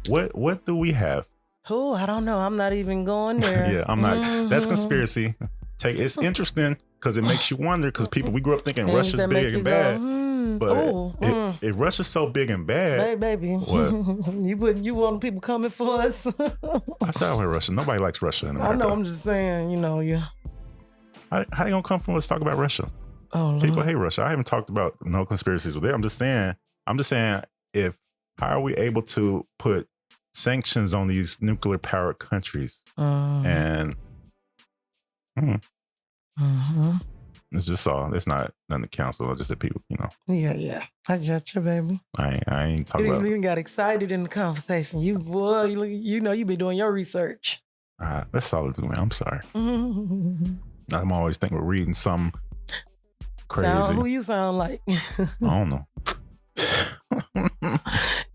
What do we have? Oh, I don't know. I'm not even going there. Yeah, I'm not. That's conspiracy. It's interesting because it makes you wonder, because we grew up thinking Russia's big and bad. But if Russia's so big and bad, hey, baby, what? you want people coming for us? I sound like Russia. Nobody likes Russia in America. I know. I'm just saying, yeah. How you gonna come from us talk about Russia? Oh, people hate Russia. I haven't talked about no conspiracies with them. I'm just saying. How are we able to put sanctions on these nuclear powered countries? And it's just all. It's not nothing to counsel. It's just that people, Yeah. I got you, baby. I ain't talking about. You got excited in the conversation. You've been doing your research. That's all I do, man. I'm sorry. I'm always thinking we're reading some crazy. Who you sound like? I don't know.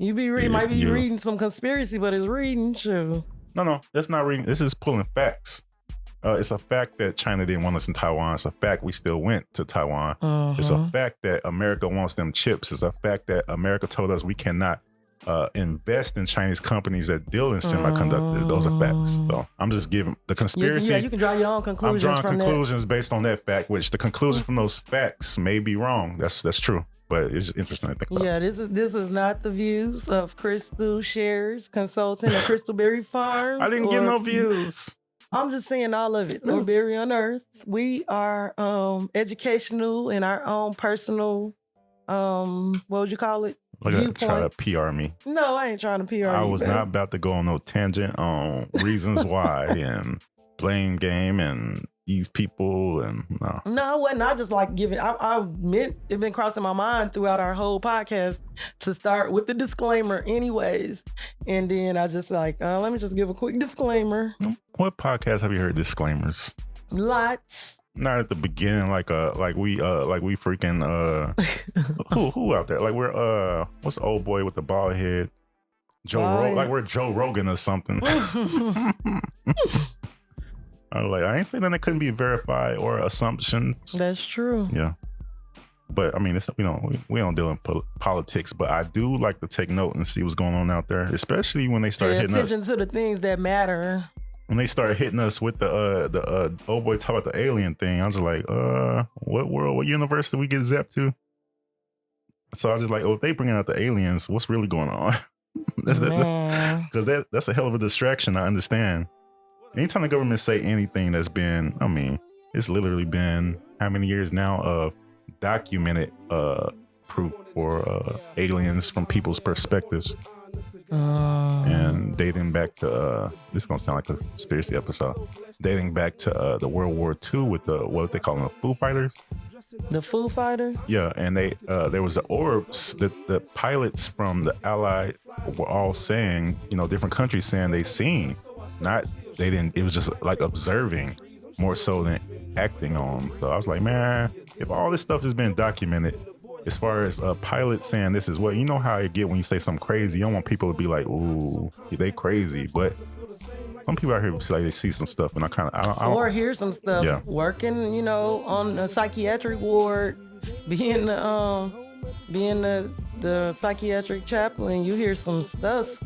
Might be reading some conspiracy, but it's reading true. No, that's not reading. This is pulling facts. It's a fact that China didn't want us in Taiwan. It's a fact we still went to Taiwan. It's a fact that America wants them chips. It's a fact that America told us we cannot invest in Chinese companies that deal in semiconductors. Those are facts. So I'm just giving the conspiracy. Yeah, you can draw your own conclusions. I'm drawing conclusions based on that fact, which the conclusion from those facts may be wrong. That's true. But it's just interesting to think about. Yeah, this is not the views of Crystal Shares Consulting or Crystal Berry Farms. I didn't give no views. I'm just saying all of it. Or Berry Unearthed. We are educational in our own personal, what would you call it? Try to PR me. No, I ain't trying to PR you. I was not about to go on no tangent on reasons why and blame game and these people and no. No, I wasn't. I just like giving. I meant it been crossing my mind throughout our whole podcast to start with the disclaimer, anyways, and then I just like let me just give a quick disclaimer. What podcast have you heard disclaimers? Lots. Not at the beginning, like we freaking who out there? Like we're what's the old boy with the bald head? Like we're Joe Rogan or something. I ain't saying that it couldn't be verified or assumptions. That's true. Yeah. But I mean, it's, we don't deal in politics, but I do like to take note and see what's going on out there, especially when they start hitting us. Attention to the things that matter. When they started hitting us with the old boy talk about the alien thing, I was like, what world, what universe did we get zapped to? So I was just like, if they bringing out the aliens, what's really going on? Because that's a hell of a distraction. I understand. Anytime the government say anything that's been, it's literally been how many years now of documented proof for aliens from people's perspectives. And dating back to this is gonna sound like a conspiracy episode. Dating back to the World War II with the what they call them, the Foo Fighters. The Foo Fighters? Yeah, and they there was the orbs that the pilots from the Allied were all saying, different countries saying they seen. Not they didn't. It was just like observing more so than acting on. So I was like, man, if all this stuff has been documented, as far as pilots saying this is what, how it get when you say something crazy. You don't want people to be like, ooh, they crazy. But some people out here say they see some stuff, and I don't or hear some stuff. Yeah. Working, on a psychiatric ward, being the psychiatric chaplain, you hear some stuff,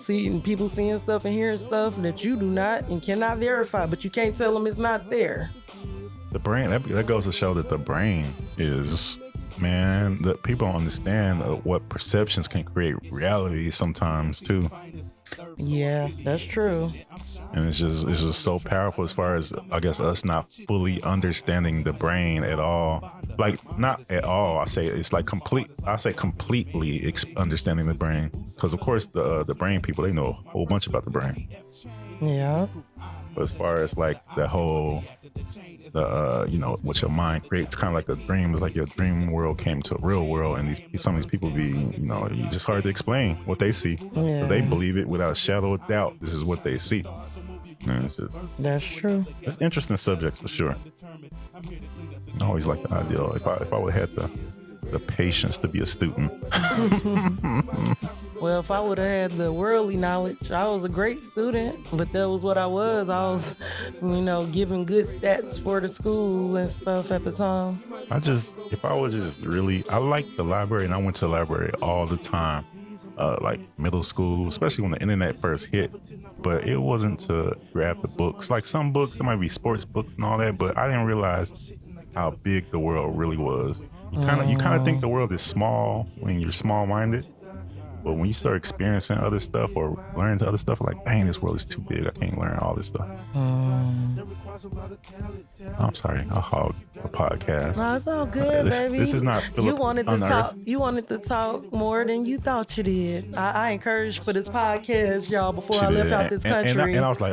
seeing people seeing stuff and hearing stuff that you do not and cannot verify, but you can't tell them it's not there. The brain, that goes to show that the brain is, man, that people don't understand what perceptions can create reality sometimes too. Yeah, that's true. And it's just so powerful as far as, I guess, us not fully understanding the brain at all. Like, not at all. I say it's like completely understanding the brain. Because, of course, the brain people, they know a whole bunch about the brain. Yeah. But as far as like the whole, what your mind creates, kind of like a dream. It's like your dream world came to a real world, and some of these people be, it's just hard to explain what they see. Yeah. But they believe it without a shadow of doubt. This is what they see. And that's true. It's interesting subjects for sure. I always like the idea. If I would have had the patience to be a student. Well, if I would have had the worldly knowledge, I was a great student, but that was what I was. I was, giving good stats for the school and stuff at the time. I liked the library, and I went to the library all the time, like middle school, especially when the internet first hit. But it wasn't to grab the books. Like some books, it might be sports books and all that, but I didn't realize how big the world really was. You kind of think the world is small when you're small-minded. But when you start experiencing other stuff or learning other stuff, like, dang, this world is too big. I can't learn all this stuff. I'm sorry, I'll hog a podcast. No, it's all good, baby. This is not Philip You wanted to Unearthed. talk. You wanted to talk more than you thought you did. I encouraged for this podcast, y'all, before I left out this country. And I was like,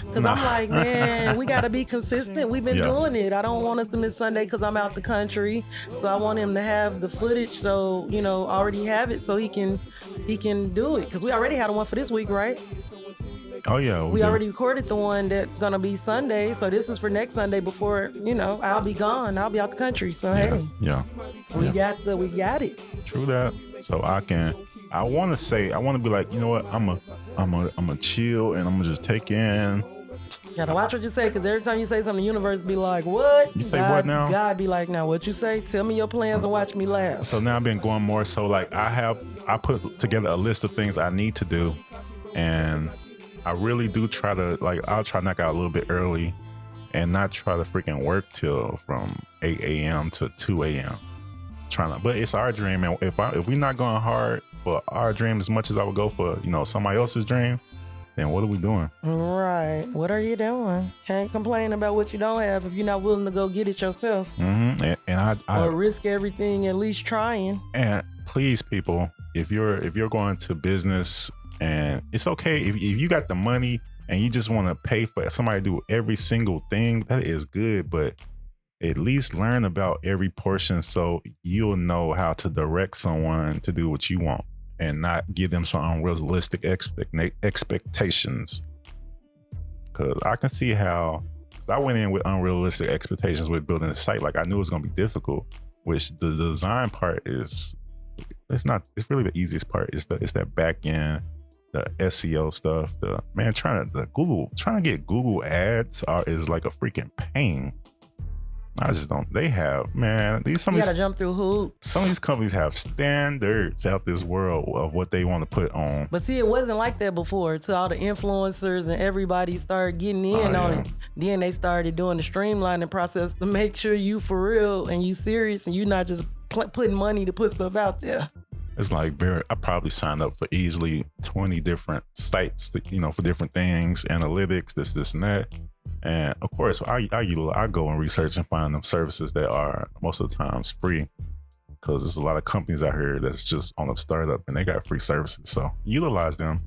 because I'm like, man, we got to be consistent. We've been doing it. I don't want us to miss Sunday because I'm out the country. So I want him to have the footage, so already have it, so he can do it. Because we already had one for this week, right? Oh yeah, we already recorded the one that's gonna be Sunday, so this is for next Sunday before I'll be gone. I'll be out the country. So we got it. True that. So I want to be like, you know what? I'm a chill, and I'm gonna just take in. You gotta watch what you say, because every time you say something, the universe be like, what? You say what now? God be like, now what you say? Tell me your plans and watch me laugh. So now I've been going more so like I put together a list of things I need to do, and I really do try to, like, I'll try to knock out a little bit early and not try to freaking work till from 8 a.m. to 2 a.m. But it's our dream, and if we're not going hard for our dream as much as I would go for, somebody else's dream, then what are we doing? Right. What are you doing? Can't complain about what you don't have if you're not willing to go get it yourself. Mm-hmm. And I risk everything, at least trying. And please, people, if you're going to business, and it's okay if you got the money and you just want to pay for somebody to do every single thing, that is good, but at least learn about every portion so you'll know how to direct someone to do what you want and not give them some unrealistic expectations. Because I can see how, I went in with unrealistic expectations with building a site. Like, I knew it was going to be difficult, which the design part it's really the easiest part. It's that back end, the SEO stuff, trying to get Google ads is like a freaking pain. I just don't. They have, man. You gotta jump through hoops. Some of these companies have standards out this world of what they want to put on. But see, it wasn't like that before. Till all the influencers and everybody started getting in on it. Then they started doing the streamlining process to make sure you for real and you serious and you not just putting money to put stuff out there. It's like I probably signed up for easily 20 different sites, for different things, analytics, this and that. And of course, I go and research and find them services that are most of the times free. because there's a lot of companies out here that's just on a startup and they got free services. So utilize them.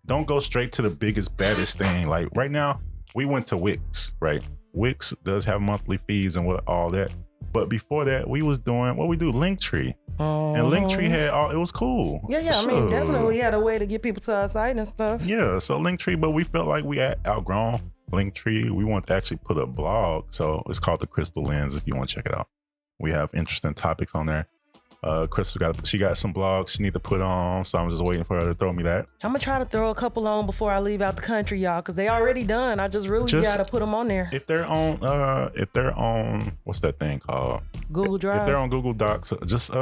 Don't go straight to the biggest, baddest thing. Like right now, we went to Wix, right? Wix does have monthly fees and all that. But before that, we was doing what we do, Linktree. And Linktree had it was cool. Yeah. I mean, definitely had a way to get people to our site and stuff. Yeah, so Linktree, but we felt like we had outgrown Linktree. We want to actually put a blog. So it's called The Crystal Lens if you want to check it out. We have interesting topics on there. Crystal got some blogs she need to put on, so I'm just waiting for her to throw me that. I'm gonna try to throw a couple on before I leave out the country, y'all, because they already done. I just gotta put them on there. If they're on what's that thing called? Google Drive. If they're on Google Docs, just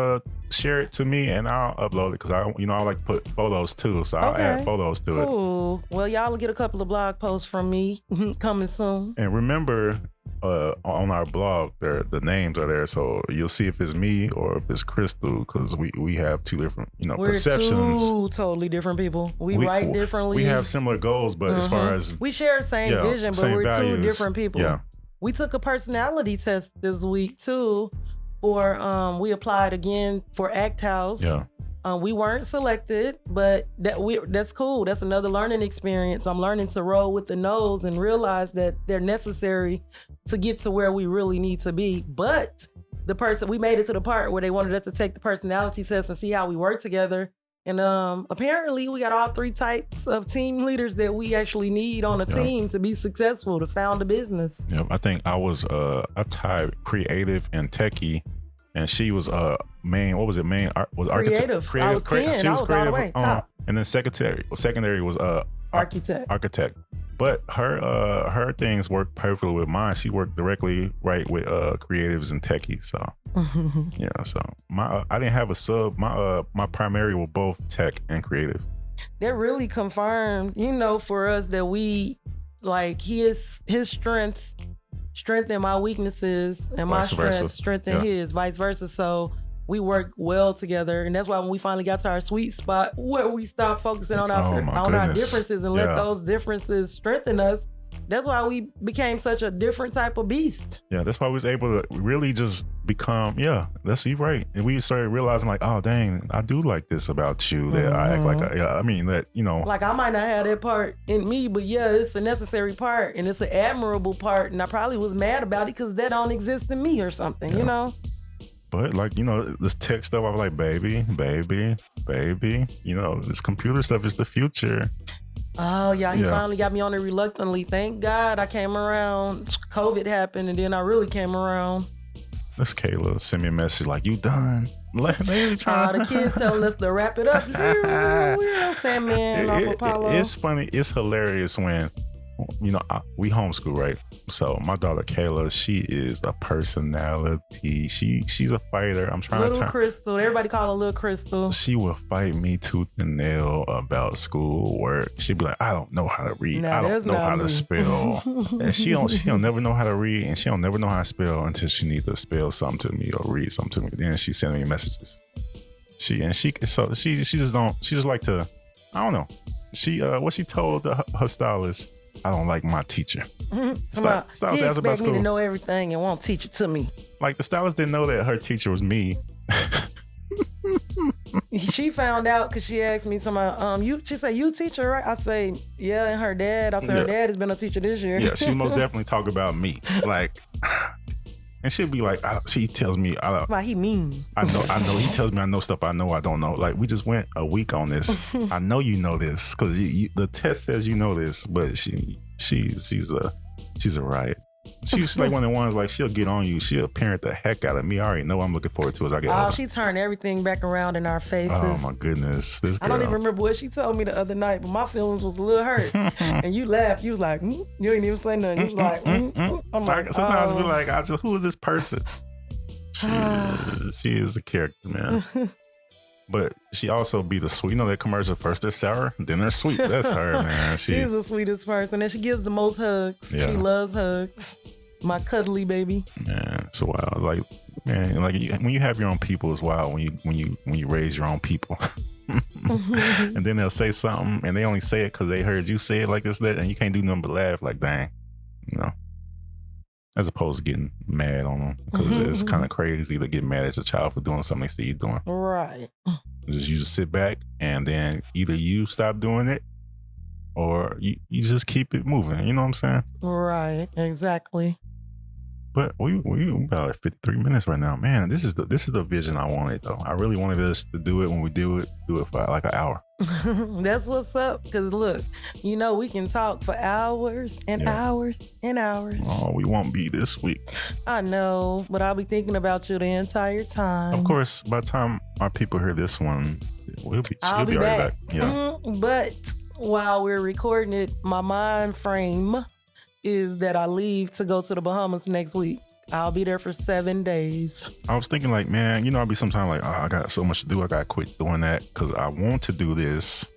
share it to me and I'll upload it because I like to put photos too, so I'll add photos to it. Cool. Well, y'all will get a couple of blog posts from me coming soon. And remember, on our blog, the names are there, so you'll see if it's me or if it's Crystal, because we have two different perceptions. We're two totally different people. We write differently. We have similar goals, but as far as we share the same vision, but we're values. Two different people. Yeah. We took a personality test this week too. We applied again for Act House. Yeah. We weren't selected, but that's cool. That's another learning experience. I'm learning to roll with the nose and realize that they're necessary to get to where we really need to be. But we made it to the part where they wanted us to take the personality test and see how we work together. And apparently we got all three types of team leaders that we actually need on a team to be successful, to found a business. Yeah, I think I tied creative and techie. And she was main. What was it? Main was architect. Creative. I was 10. She was all creative. the way top. And then secondary was architect. But her things worked perfectly with mine. She worked directly with creatives and techies. So yeah. So I didn't have a sub. My primary were both tech and creative. That really confirmed, for us that we like his strengths strengthen my weaknesses and my strengths strengthen his, vice versa. So we work well together, and that's why when we finally got to our sweet spot where we stopped focusing on our differences and let those differences strengthen us, that's why we became such a different type of beast. Yeah, that's why we was able to really just become, that's you right. And we started realizing like, oh dang, I do like this about you, that I act like like I might not have that part in me, but it's a necessary part and it's an admirable part, and I probably was mad about it because that don't exist in me or something, But this tech stuff, I was like, baby, this computer stuff is the future. Oh, yeah, he finally got me on it reluctantly. Thank God I came around. COVID happened, and then I really came around. This Kayla sent me a message like, you done? The kids telling us to wrap it up. We're Sandman off Apollo. It's funny. It's hilarious when, we homeschool, right? So my daughter Kayla, she is a personality. She's a fighter. I'm trying Little Crystal. Everybody call her Little Crystal. She will fight me tooth and nail about school work. She'd be like, I don't know how to read. I don't know how to spell. And she'll never know how to read, and she'll never know how to spell until she needs to spell something to me or read something to me. Then she sends me messages. She just like to, I don't know. What she told her stylist, I don't like my teacher. Stylist expect me to know everything and won't teach it to me. Like the stylist didn't know that her teacher was me. She found out because she asked me she said, you teacher, right? I say, yeah, and her dad. I said, her dad has been a teacher this year. Yeah, she most definitely talk about me. Like, and she'll be like, she tells me, why he mean? I know. He tells me I know stuff I know I don't know. Like, we just went a week on this. I know you know this because the test says you know this, but she's a riot. She's like one of the ones, like, she'll get on you. She'll parent the heck out of me. I already know I'm looking forward to as I get older. She turned everything back around in our faces. Oh, my goodness. This girl. I don't even remember what she told me the other night, but my feelings was a little hurt. And you laughed. You was like, You didn't even say nothing. You was like, I'm like, sometimes we like, who is this person? She is a character, man. But she also be the sweet. That commercial, first they're sour, then they're sweet. That's her, man. She's the sweetest person, and she gives the most hugs. Yeah. She loves hugs. My cuddly baby. Man, it's wild. Like, man, like when you have your own people, it's wild. When you raise your own people, and then they'll say something, and they only say it because they heard you say it like this, that, and you can't do nothing but laugh. Like, dang, as opposed to getting mad on them, because it's kind of crazy to get mad at your child for doing something they see you doing. Right. You just sit back, and then either you stop doing it or you just keep it moving. You know what I'm saying? Right. Exactly. But we about like 53 minutes right now, man. This is the vision I wanted, though. I really wanted us to do it when we do it for like an hour. That's what's up. Because look, we can talk for hours and hours and hours. Oh, we won't be this week. I know, but I'll be thinking about you the entire time. Of course, by the time our people hear this one, I'll be already back. Yeah. But while we're recording it, my mind frame is that I leave to go to the Bahamas next week. I'll be there for 7 days. I was thinking like, man, I'll be sometimes like, I got so much to do. I got to quit doing that because I want to do this.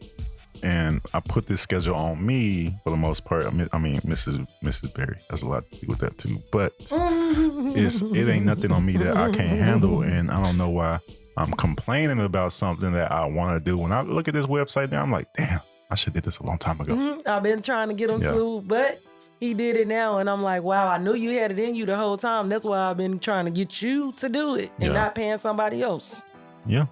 And I put this schedule on me for the most part. I mean, Mrs. Berry has a lot to do with that too. But it ain't nothing on me that I can't handle. And I don't know why I'm complaining about something that I want to do. When I look at this website now, I'm like, damn, I should have did this a long time ago. I've been trying to get him to, but he did it now, and I'm like, wow, I knew you had it in you the whole time. That's why I've been trying to get you to do it and not paying somebody else. Yeah.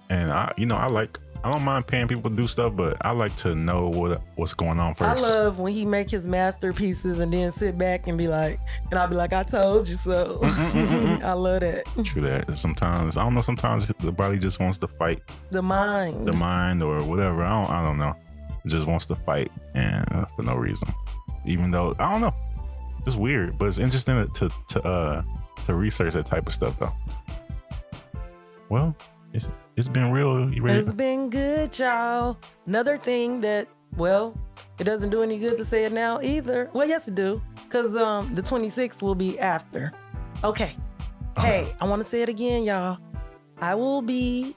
And I don't mind paying people to do stuff, but I like to know what's going on first. I love when he make his masterpieces and then sit back and be like, and I'll be like, I told you so. I love that. True that. Sometimes, I don't know, sometimes the body just wants to fight. The mind or whatever. I don't know. It just wants to fight and for no reason. Even though, I don't know, it's weird, but it's interesting to research that type of stuff, though. Well, it's been real. You ready? It's been good, y'all. Another thing that, well, it doesn't do any good to say it now either. Well, yes, it do, because the 26th will be after. Okay. Hey, I want to say it again, y'all. I will be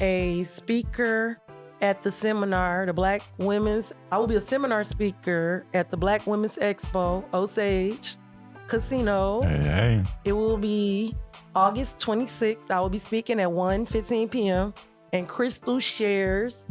a speaker at the seminar, I will be a seminar speaker at the Black Women's Expo, Osage Casino. Hey. It will be August 26th. I will be speaking at 1:15 p.m. And Crystal Shares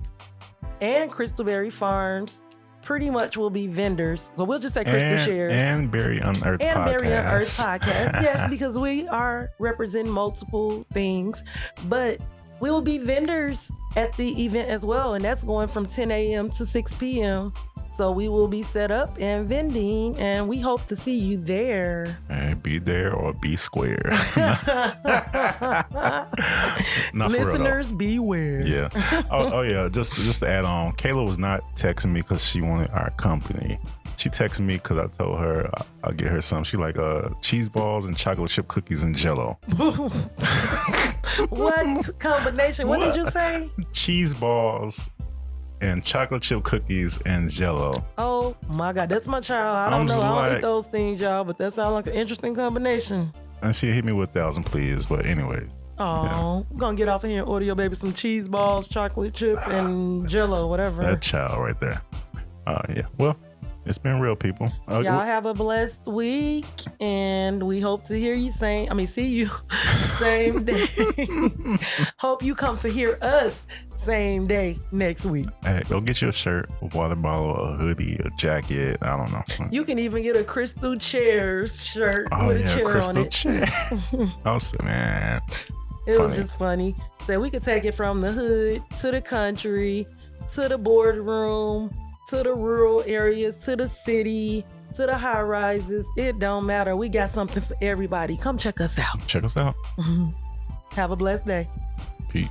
and Crystal Berry Farms pretty much will be vendors. So we'll just say Crystal Shares. And Berry Unearthed Podcast. And Berry Unearthed Podcast. Yes, because we are representing multiple things. But we will be vendors at the event as well, and that's going from 10 a.m. to 6 p.m. So we will be set up and vending, and we hope to see you there. And be there or be square. Listeners, beware. Yeah. Oh yeah. Just to add on, Kayla was not texting me because she wanted our company. She texted me because I told her I'll get her some. She like cheese balls and chocolate chip cookies and Jell-O. What combination? What did you say? Cheese balls and chocolate chip cookies and Jell-O. Oh my God, that's my child. I don't know. I don't eat those things, y'all, but that sounds like an interesting combination. And she hit me with 1,000 please, but anyways. Oh, I'm gonna get off of here and order your baby some cheese balls, chocolate chip, and Jell-O, whatever. That child right there. Yeah. Well, it's been real, people. Y'all have a blessed week, and we hope to see you same day. Hope you come to hear us same day next week. Hey, go get you a shirt, a water bottle, a hoodie, a jacket. I don't know. You can even get a Crystal Chairs shirt with a chair Crystal on it. Chair. Man. It was just funny. So we could take it from the hood to the country, to the boardroom, to the rural areas, to the city, to the high rises. It don't matter. We got something for everybody. Come check us out. Check us out. Have a blessed day. Peace.